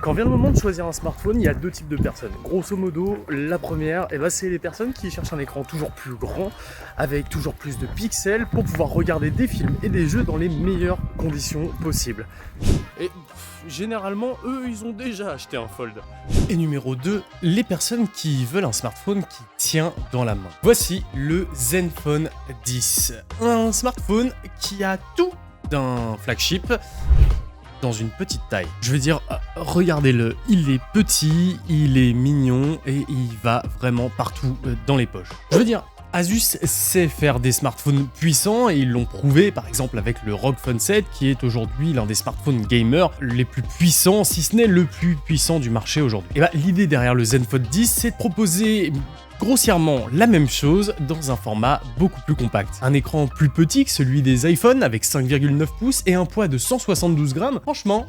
Quand vient le moment de choisir un smartphone, il y a deux types de personnes. Grosso modo, la première, c'est les personnes qui cherchent un écran toujours plus grand, avec toujours plus de pixels, pour pouvoir regarder des films et des jeux dans les meilleures conditions possibles. Et généralement, eux, ils ont déjà acheté un Fold. Et numéro 2, les personnes qui veulent un smartphone qui tient dans la main. Voici le Zenfone 10. Un smartphone qui a tout d'un flagship dans une petite taille. Je veux dire, regardez-le, il est petit, il est mignon et il va vraiment partout dans les poches. Je veux dire, Asus sait faire des smartphones puissants et ils l'ont prouvé par exemple avec le ROG Phone 7 qui est aujourd'hui l'un des smartphones gamers les plus puissants, si ce n'est le plus puissant du marché aujourd'hui. Et l'idée derrière le Zenfone 10, c'est de proposer grossièrement la même chose dans un format beaucoup plus compact. Un écran plus petit que celui des iPhones avec 5,9 pouces et un poids de 172 grammes, franchement,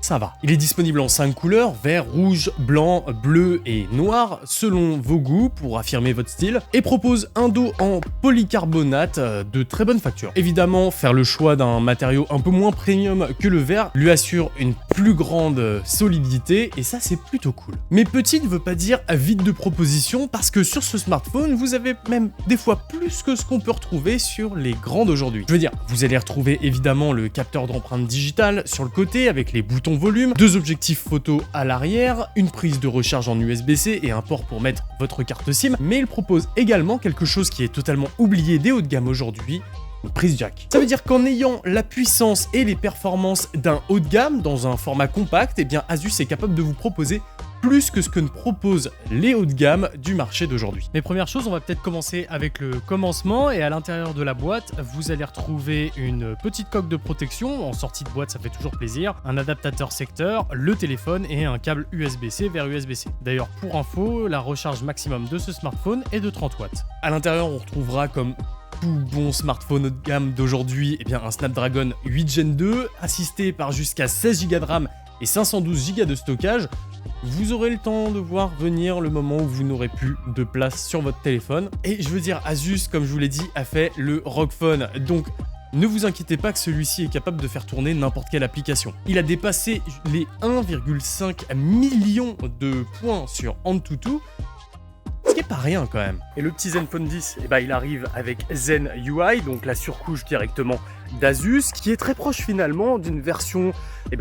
ça va. Il est disponible en 5 couleurs, vert, rouge, blanc, bleu et noir, selon vos goûts pour affirmer votre style, et propose un dos en polycarbonate de très bonne facture. Évidemment, faire le choix d'un matériau un peu moins premium que le verre lui assure une plus grande solidité, et ça c'est plutôt cool. Mais petit ne veut pas dire vide de propositions, parce que sur ce smartphone, vous avez même des fois plus que ce qu'on peut retrouver sur les grands d'aujourd'hui. Je veux dire, vous allez retrouver évidemment le capteur d'empreinte digitale sur le côté avec les boutons volume, deux objectifs photo à l'arrière, une prise de recharge en USB-C et un port pour mettre votre carte SIM, mais il propose également quelque chose qui est totalement oublié des hauts de gamme aujourd'hui, une prise jack. Ça veut dire qu'en ayant la puissance et les performances d'un haut de gamme dans un format compact, Asus est capable de vous proposer plus que ce que ne proposent les hauts de gamme du marché d'aujourd'hui. Mais première chose, on va peut-être commencer avec le commencement, et à l'intérieur de la boîte, vous allez retrouver une petite coque de protection. En sortie de boîte, ça fait toujours plaisir, un adaptateur secteur, le téléphone et un câble USB-C vers USB-C. D'ailleurs, pour info, la recharge maximum de ce smartphone est de 30 watts. À l'intérieur, on retrouvera comme tout bon smartphone haut de gamme d'aujourd'hui, un Snapdragon 8 Gen 2, assisté par jusqu'à 16 Go de RAM et 512 Go de stockage. Vous aurez le temps de voir venir le moment où vous n'aurez plus de place sur votre téléphone. Et je veux dire, Asus, comme je vous l'ai dit, a fait le ROG Phone. Donc, ne vous inquiétez pas que celui-ci est capable de faire tourner n'importe quelle application. Il a dépassé les 1,5 million de points sur AnTuTu, ce qui est pas rien quand même. Et le petit Zenfone 10, il arrive avec Zen UI, donc la surcouche directement d'Asus, qui est très proche finalement d'une version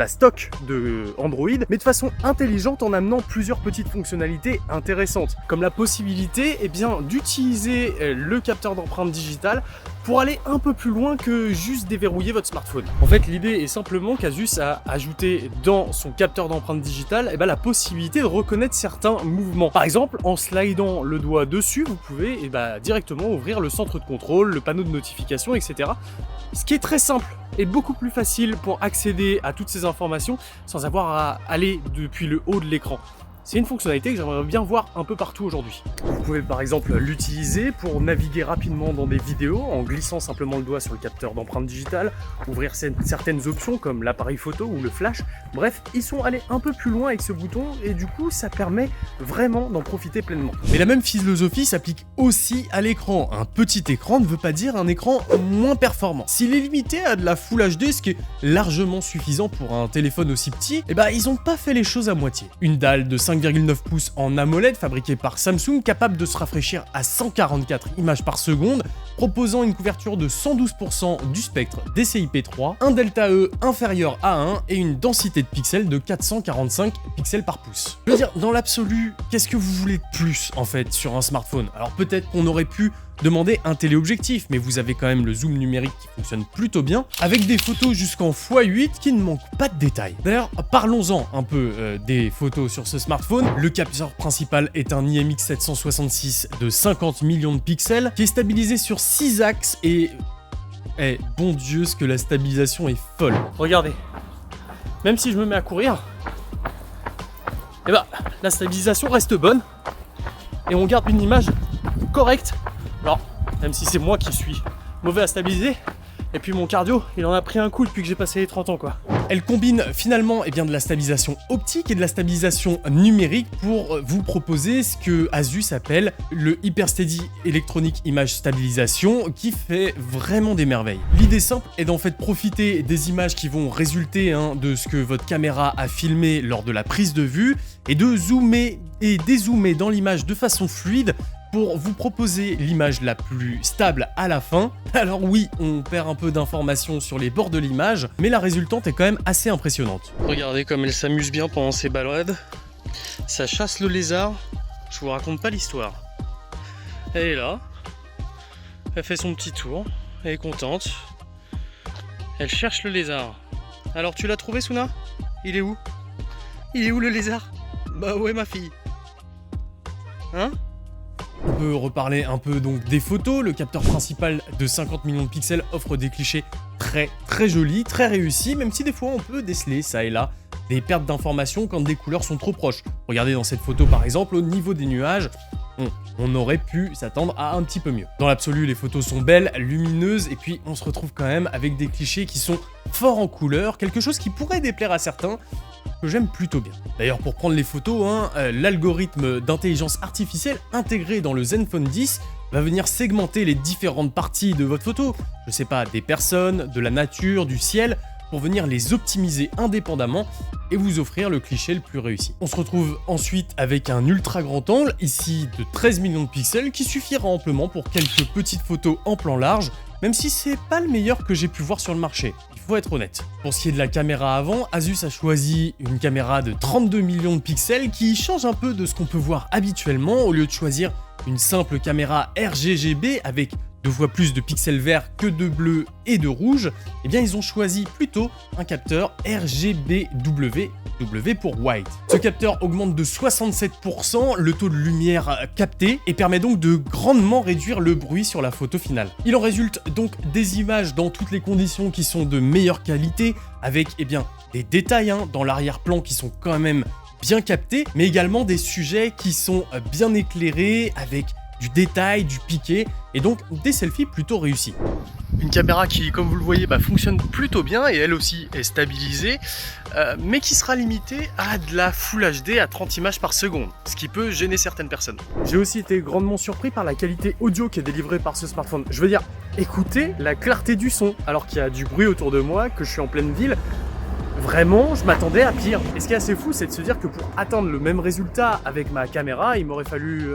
stock de Android, mais de façon intelligente en amenant plusieurs petites fonctionnalités intéressantes, comme la possibilité d'utiliser le capteur d'empreinte digitale pour aller un peu plus loin que juste déverrouiller votre smartphone. En fait, l'idée est simplement qu'Asus a ajouté dans son capteur d'empreinte digitale la possibilité de reconnaître certains mouvements. Par exemple, en slidant le doigt dessus, vous pouvez directement ouvrir le centre de contrôle, le panneau de notification, etc. Ce qui est très simple et beaucoup plus facile pour accéder à toutes ces informations sans avoir à aller depuis le haut de l'écran. C'est une fonctionnalité que j'aimerais bien voir un peu partout aujourd'hui. Vous pouvez par exemple l'utiliser pour naviguer rapidement dans des vidéos en glissant simplement le doigt sur le capteur d'empreinte digitale, ouvrir certaines options comme l'appareil photo ou le flash. Bref, ils sont allés un peu plus loin avec ce bouton et du coup ça permet vraiment d'en profiter pleinement. Mais la même philosophie s'applique aussi à l'écran. Un petit écran ne veut pas dire un écran moins performant. S'il est limité à de la Full HD, ce qui est largement suffisant pour un téléphone aussi petit, ils n'ont pas fait les choses à moitié. Une dalle de 5,9 pouces en AMOLED fabriquée par Samsung, capable de se rafraîchir à 144 images par seconde, proposant une couverture de 112% du spectre DCI-P3, un delta E inférieur à 1 et une densité de pixels de 445 pixels par pouce. Je veux dire, dans l'absolu, qu'est-ce que vous voulez de plus en fait sur un smartphone? Alors peut-être qu'on aurait pu demander un téléobjectif, mais vous avez quand même le zoom numérique qui fonctionne plutôt bien, avec des photos jusqu'en x8 qui ne manquent pas de détails. D'ailleurs, parlons-en un peu des photos sur ce smartphone. Le capteur principal est un IMX766 de 50 millions de pixels, qui est stabilisé sur 6 axes et... bon Dieu, ce que la stabilisation est folle. Regardez, même si je me mets à courir, la stabilisation reste bonne, et on garde une image correcte. Alors, même si c'est moi qui suis mauvais à stabiliser, et puis mon cardio, il en a pris un coup depuis que j'ai passé les 30 ans quoi. Elle combine finalement de la stabilisation optique et de la stabilisation numérique pour vous proposer ce que Asus appelle le Hypersteady Electronic Image Stabilization, qui fait vraiment des merveilles. L'idée simple est d'en fait profiter des images qui vont résulter de ce que votre caméra a filmé lors de la prise de vue et de zoomer et dézoomer dans l'image de façon fluide pour vous proposer l'image la plus stable à la fin. Alors oui, on perd un peu d'informations sur les bords de l'image, mais la résultante est quand même assez impressionnante. Regardez comme elle s'amuse bien pendant ses balades. Ça chasse le lézard, je vous raconte pas l'histoire. Elle est là, elle fait son petit tour, elle est contente. Elle cherche le lézard. Alors tu l'as trouvé, Suna? Il est où? Il est où le lézard? Bah ouais, ma fille. Hein? On peut reparler un peu donc des photos. Le capteur principal de 50 millions de pixels offre des clichés très jolis, très réussis, même si des fois on peut déceler ça et là des pertes d'informations quand des couleurs sont trop proches. Regardez dans cette photo par exemple, au niveau des nuages, on aurait pu s'attendre à un petit peu mieux. Dans l'absolu, les photos sont belles, lumineuses, et puis on se retrouve quand même avec des clichés qui sont forts en couleurs, quelque chose qui pourrait déplaire à certains, que j'aime plutôt bien. D'ailleurs, pour prendre les photos, l'algorithme d'intelligence artificielle intégré dans le Zenfone 10 va venir segmenter les différentes parties de votre photo. Je sais pas, des personnes, de la nature, du ciel, pour venir les optimiser indépendamment et vous offrir le cliché le plus réussi. On se retrouve ensuite avec un ultra grand angle, ici de 13 millions de pixels, qui suffira amplement pour quelques petites photos en plan large, même si c'est pas le meilleur que j'ai pu voir sur le marché, il faut être honnête. Pour ce qui est de la caméra avant, Asus a choisi une caméra de 32 millions de pixels qui change un peu de ce qu'on peut voir habituellement. Au lieu de choisir une simple caméra RGB avec 2 fois plus de pixels verts que de bleu et de rouge, ils ont choisi plutôt un capteur RGBW, W pour white. Ce capteur augmente de 67% le taux de lumière capté et permet donc de grandement réduire le bruit sur la photo finale. Il en résulte donc des images dans toutes les conditions qui sont de meilleure qualité, avec des détails dans l'arrière-plan qui sont quand même bien captés, mais également des sujets qui sont bien éclairés, avec du détail, du piqué, et donc des selfies plutôt réussis. Une caméra qui, comme vous le voyez, fonctionne plutôt bien et elle aussi est stabilisée, mais qui sera limitée à de la Full HD à 30 images par seconde, ce qui peut gêner certaines personnes. J'ai aussi été grandement surpris par la qualité audio qui est délivrée par ce smartphone. Je veux dire, écoutez la clarté du son, alors qu'il y a du bruit autour de moi, que je suis en pleine ville. Vraiment, je m'attendais à pire. Et ce qui est assez fou, c'est de se dire que pour atteindre le même résultat avec ma caméra, il m'aurait fallu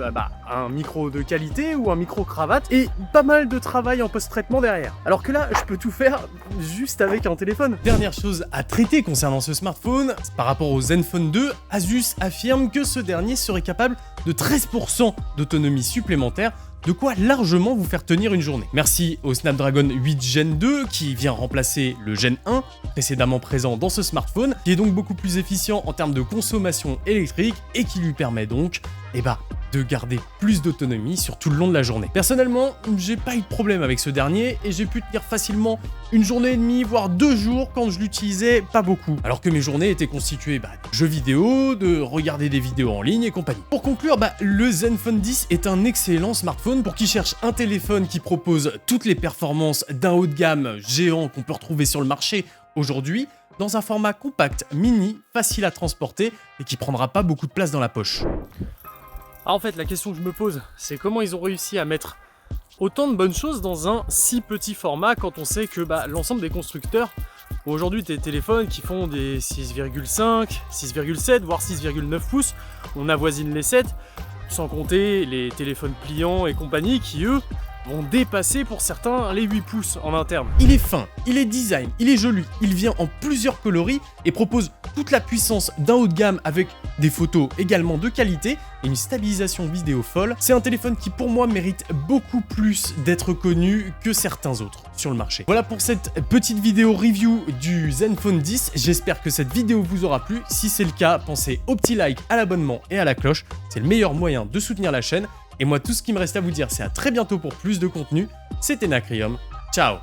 un micro de qualité ou un micro cravate et pas mal de travail en post-traitement derrière. Alors que là, je peux tout faire juste avec un téléphone. Dernière chose à traiter concernant ce smartphone, par rapport au Zenfone 2, Asus affirme que ce dernier serait capable de 13% d'autonomie supplémentaire, de quoi largement vous faire tenir une journée. Merci au Snapdragon 8 Gen 2 qui vient remplacer le Gen 1 précédemment présent dans ce smartphone, qui est donc beaucoup plus efficient en termes de consommation électrique et qui lui permet donc de garder plus d'autonomie sur tout le long de la journée. Personnellement, j'ai pas eu de problème avec ce dernier et j'ai pu tenir facilement une journée et demie, voire 2 jours quand je l'utilisais pas beaucoup. Alors que mes journées étaient constituées de jeux vidéo, de regarder des vidéos en ligne et compagnie. Pour conclure, le Zenfone 10 est un excellent smartphone pour qui cherche un téléphone qui propose toutes les performances d'un haut de gamme géant qu'on peut retrouver sur le marché aujourd'hui, dans un format compact, mini, facile à transporter et qui prendra pas beaucoup de place dans la poche. En fait, la question que je me pose, c'est comment ils ont réussi à mettre autant de bonnes choses dans un si petit format quand on sait que l'ensemble des constructeurs ont aujourd'hui des téléphones qui font des 6,5, 6,7, voire 6,9 pouces. On avoisine les 7, sans compter les téléphones pliants et compagnie qui, eux, vont dépasser pour certains les 8 pouces en interne. Il est fin, il est design, il est joli, il vient en plusieurs coloris et propose toute la puissance d'un haut de gamme avec des photos également de qualité et une stabilisation vidéo folle. C'est un téléphone qui pour moi mérite beaucoup plus d'être connu que certains autres sur le marché. Voilà pour cette petite vidéo review du Zenfone 10, j'espère que cette vidéo vous aura plu. Si c'est le cas, pensez au petit like, à l'abonnement et à la cloche, c'est le meilleur moyen de soutenir la chaîne. Et moi, tout ce qui me reste à vous dire, c'est à très bientôt pour plus de contenu. C'était Nacrium, ciao!